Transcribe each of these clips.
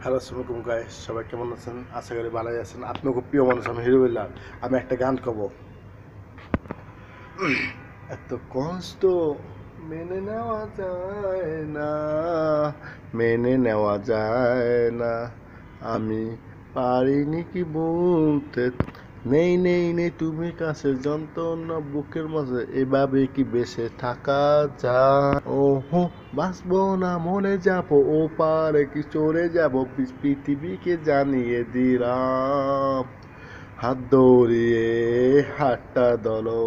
Hello আসসালামু আলাইকুম guys, সবাই কেমন আছেন? আশা করি ভালোই আছেন। আপনার খুব প্রিয় মানুষ আমি হিরোবিল্লাহ। আমি একটা গান কব। এত কষ্ট মেনে নেওয়া যায় না, মেনে নেওয়া যায় না। আমি পারিনি কি বলতে, নেই নেই নেই তুমি কাছে, যন্ত্রণা বুকের মাঝে, এভাবে কি বেঁচে থাকা যায়? ওহো, বাঁচবো না মরে যাবো, ও পারে কি চলে যাবো, পৃথিবীকে জানিয়ে দিলাম। হাত ধরিয়ে হাতটা দলো,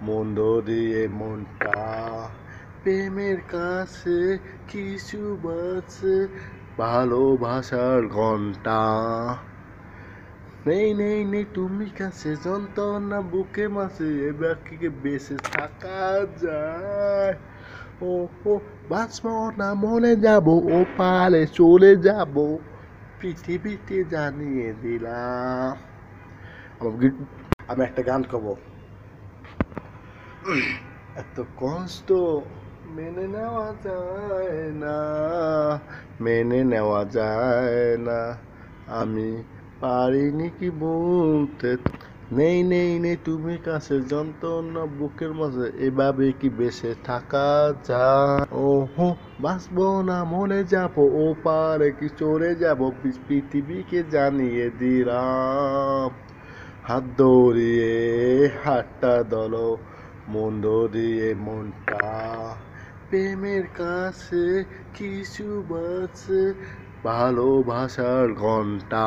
মন ধরিয়ে মনটা, প্রেমের কাছে কিছু বাজে, ভালোবাসার ঘন্টা। নেই নেই নেই তুমি কাছে, যন্ত্রণা বুকে মাঝে, এবার কি বেঁচে থাকা যায়? ও ও, বাঁচবো না মরে যাব, ও পারে চলে যাব, পৃথিবীতে জানিয়ে দিলাম। আমি একটা গান কব। এত কষ্ট মেনে নেওয়া যায় না, মেনে নেওয়া যায় না। আমি পারিনি কি বলতে, নেই নেই নেই তুমি কাছে, যন্ত্রণা বুকের মাঝে, এভাবে কি বেঁচে থাকা যায়? ওহো, বাঁচবো না মরে যাব, ও পারে কি চলে যাব, পৃথিবীকে জানিয়ে দিলাম। হাত ধরিয়ে হাতটা দলো, মন ধরিয়ে মনটা, প্রেমের কাছে কিছু বাজে, ভালোবাসার ঘন্টা।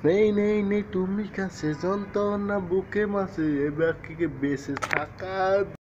নেই নেই নেই তুমি কাছে, যন্ত্রণা বুকে মাঝে, এবার কি বেঁচে থাকা